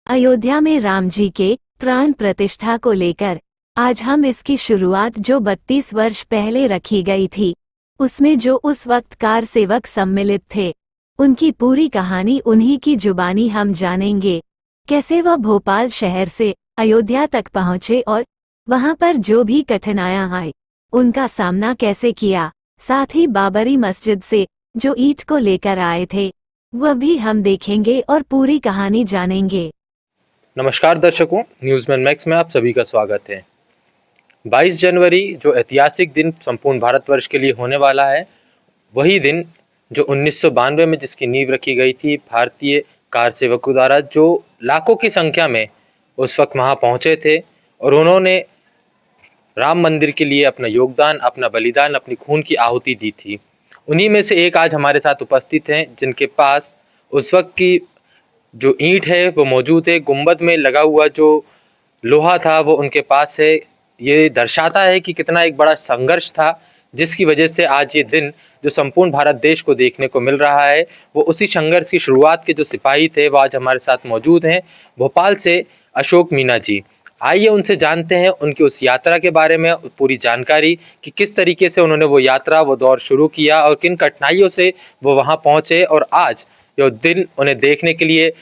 अयोध्या में राम जी के प्राण प्रतिष्ठा को लेकर आज हम इसकी शुरुआत जो 32 वर्ष पहले रखी गई थी, उसमें जो उस वक्त कार सेवक सम्मिलित थे, उनकी पूरी कहानी उन्हीं की जुबानी हम जानेंगे। कैसे वह भोपाल शहर से अयोध्या तक पहुंचे और वहां पर जो भी कठिनाइयां आई, उनका सामना कैसे किया। साथ ही बाबरी मस्जिद से जो ईंट को लेकर आए थे, वह भी हम देखेंगे और पूरी कहानी जानेंगे। नमस्कार दर्शकों, न्यूज़मैन मैक्स में आप सभी का स्वागत है। 22 जनवरी जो ऐतिहासिक दिन संपूर्ण भारतवर्ष के लिए होने वाला है, वही दिन जो 1992 में जिसकी नींव रखी गई थी भारतीय कार सेवकों द्वारा, जो लाखों की संख्या में उस वक्त वहां पहुंचे थे और उन्होंने राम मंदिर के लिए अपना योगदान, अपना बलिदान, अपनी खून की आहुति दी थी। उन्हीं में से एक आज हमारे साथ उपस्थित हैं, जिनके पास उस वक्त की जो ईंट है वो मौजूद है। गुंबद में लगा हुआ जो लोहा था वो उनके पास है। ये दर्शाता है कि कितना एक बड़ा संघर्ष था, जिसकी वजह से आज ये दिन जो संपूर्ण भारत देश को देखने को मिल रहा है, वो उसी संघर्ष की शुरुआत के जो सिपाही थे वो आज हमारे साथ मौजूद हैं। भोपाल से अशोक मीना जी, आइए उनसे जानते हैं उनकी उस यात्रा के बारे में पूरी जानकारी, कि किस तरीके से उन्होंने वो यात्रा, वो दौर शुरू किया और किन कठिनाइयों से वो वहाँ पहुँचे और आज जो दिन उन्हें देखने के लिए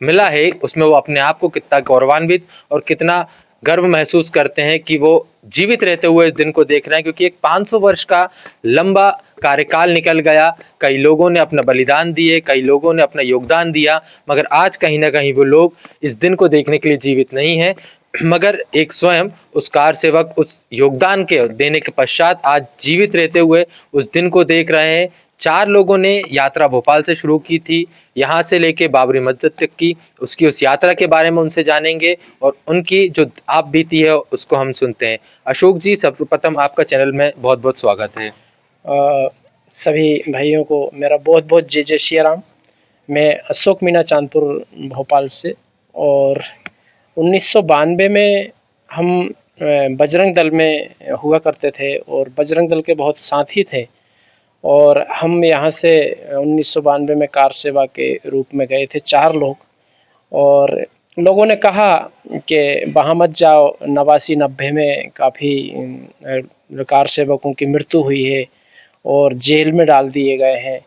मिला है, उसमें वो अपने आप को कितना गौरवान्वित और कितना गर्व महसूस करते हैं कि वो जीवित रहते हुए इस दिन को देख रहे हैं। क्योंकि एक 500 वर्ष का लंबा कार्यकाल निकल गया, कई लोगों ने अपना बलिदान दिए, कई लोगों ने अपना योगदान दिया, मगर आज कहीं ना कहीं वो लोग इस दिन को देखने के लिए जीवित नहीं है। मगर एक स्वयं उस कार सेवक उस योगदान के देने के पश्चात आज जीवित रहते हुए उस दिन को देख रहे हैं। 4 लोगों ने यात्रा भोपाल से शुरू की थी, यहाँ से लेके बाबरी मस्जिद तक की। उसकी उस यात्रा के बारे में उनसे जानेंगे और उनकी जो आप बीती है उसको हम सुनते हैं। अशोक जी, सर्वप्रथम आपका चैनल में बहुत बहुत स्वागत है। सभी भाइयों को मेरा बहुत बहुत जय जय श्री राम। मैं अशोक मीना, चांदपुर, भोपाल से। और 1992 में हम बजरंग दल में हुआ करते थे और बजरंग दल के बहुत साथी थे। और हम यहाँ से 1992 में कार सेवा के रूप में गए थे, 4 लोग। और लोगों ने कहा कि वहाँ मत जाओ, 89-90 में काफ़ी कार सेवकों की मृत्यु हुई है और जेल में डाल दिए गए हैं।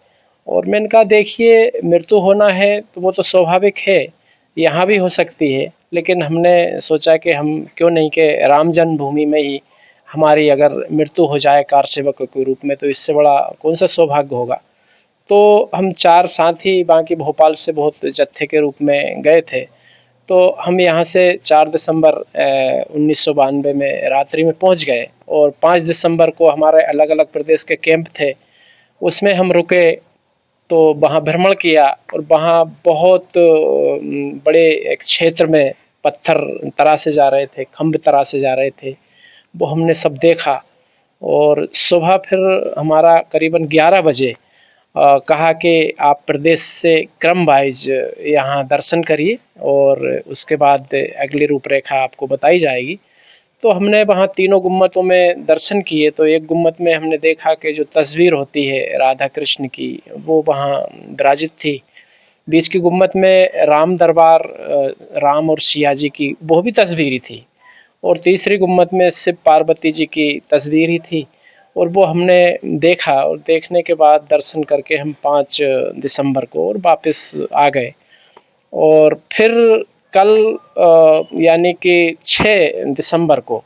और मैंने कहा देखिए, मृत्यु होना है तो वो तो स्वाभाविक है, यहाँ भी हो सकती है, लेकिन हमने सोचा कि हम क्यों नहीं कि राम जन्मभूमि में ही हमारी अगर मृत्यु हो जाए कार सेवक के रूप में, तो इससे बड़ा कौन सा सौभाग्य होगा। तो हम 4 साथी बाकी भोपाल से बहुत जत्थे के रूप में गए थे। तो हम यहाँ से 4 दिसंबर 1992 में रात्रि में पहुँच गए और 5 दिसंबर को हमारे अलग अलग प्रदेश के कैंप थे, उसमें हम रुके। तो वहाँ भ्रमण किया और वहाँ बहुत बड़े एक क्षेत्र में पत्थर तरासे जा रहे थे, खंभ तरासे जा रहे थे, वो हमने सब देखा। और सुबह फिर हमारा करीबन 11 बजे कहा कि आप प्रदेश से क्रम वाइज यहाँ दर्शन करिए और उसके बाद अगली रूपरेखा आपको बताई जाएगी। तो हमने वहाँ तीनों गुम्मतों में दर्शन किए। तो एक गुम्मत में हमने देखा कि जो तस्वीर होती है राधा कृष्ण की, वो वहाँ विराजित थी। बीच की गुम्मत में राम दरबार, राम और सिया जी की वो भी तस्वीर थी। और तीसरी गुम्मत में शिव पार्वती जी की तस्वीर ही थी। और वो हमने देखा और देखने के बाद दर्शन करके हम 5 दिसंबर को और वापस आ गए। और फिर कल यानी कि 6 दिसंबर को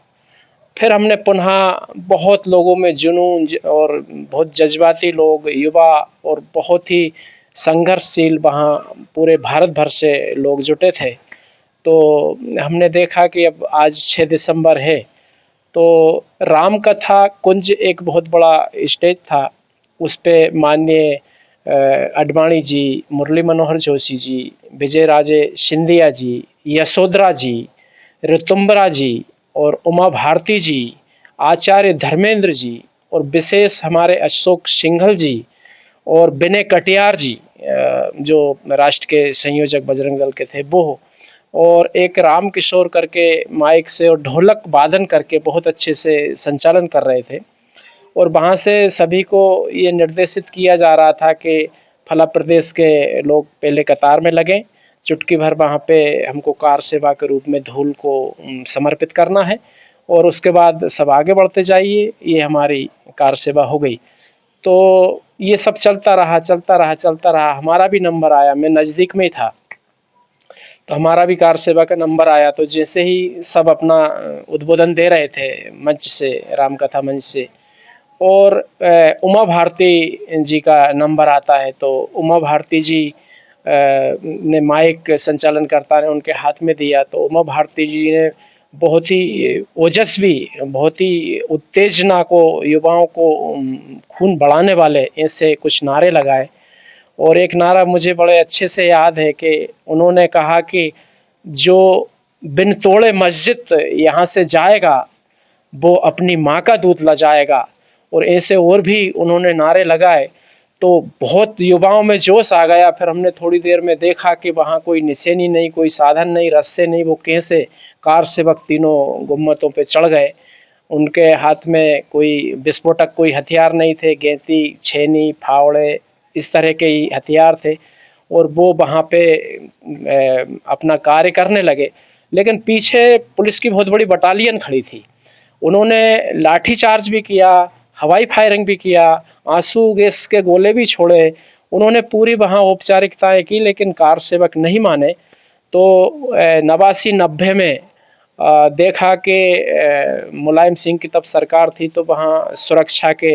फिर हमने पुनः बहुत लोगों में जुनून और बहुत जज्बाती लोग, युवा और बहुत ही संघर्षशील वहाँ पूरे भारत भर से लोग जुटे थे। तो हमने देखा कि अब आज 6 दिसंबर है, तो राम कथा कुंज एक बहुत बड़ा स्टेज था। उस पे माननीय अडवाणी जी, मुरली मनोहर जोशी जी, विजय राजे सिंधिया जी, यशोधरा जी, ऋतुम्बरा जी और उमा भारती जी, आचार्य धर्मेंद्र जी और विशेष हमारे अशोक सिंघल जी और विनय कटियार जी, जो राष्ट्र के संयोजक बजरंग दल के थे, वो और एक राम किशोर करके माइक से और ढोलक वादन करके बहुत अच्छे से संचालन कर रहे थे। और वहाँ से सभी को ये निर्देशित किया जा रहा था कि फला प्रदेश के लोग पहले कतार में लगें, चुटकी भर वहाँ पे हमको कार सेवा के रूप में धूल को समर्पित करना है और उसके बाद सब आगे बढ़ते जाइए। ये हमारी कार सेवा हो गई। तो ये सब चलता रहा। हमारा भी नंबर आया, मैं नज़दीक में ही था, तो हमारा भी कार सेवा का नंबर आया। तो जैसे ही सब अपना उद्बोधन दे रहे थे मंच से, रामकथा मंच से, और उमा भारती जी का नंबर आता है, तो उमा भारती जी ने माइक संचालनकर्ता ने उनके हाथ में दिया। तो उमा भारती जी ने बहुत ही ओजस्वी, बहुत ही उत्तेजना को, युवाओं को खून बढ़ाने वाले ऐसे कुछ नारे लगाए। और एक नारा मुझे बड़े अच्छे से याद है कि उन्होंने कहा कि जो बिन तोड़े मस्जिद यहाँ से जाएगा वो अपनी माँ का दूध लजाएगा। और ऐसे और भी उन्होंने नारे लगाए। तो बहुत युवाओं में जोश आ गया। फिर हमने थोड़ी देर में देखा कि वहाँ कोई निशानी नहीं, कोई साधन नहीं, रस्से नहीं, वो कैसे कार सेवक तीनों गुम्मतों पे चढ़ गए। उनके हाथ में कोई विस्फोटक, कोई हथियार नहीं थे, गेंती, छेनी, फावड़े, इस तरह के ही हथियार थे। और वो वहाँ पे अपना कार्य करने लगे। लेकिन पीछे पुलिस की बहुत बड़ी बटालियन खड़ी थी। उन्होंने लाठी चार्ज भी किया, हवाई फायरिंग भी किया, आंसू गैस के गोले भी छोड़े। उन्होंने पूरी वहाँ औपचारिकताएं की, लेकिन कार सेवक नहीं माने। तो 89-90 में देखा कि मुलायम सिंह की तब सरकार थी, तो वहाँ सुरक्षा के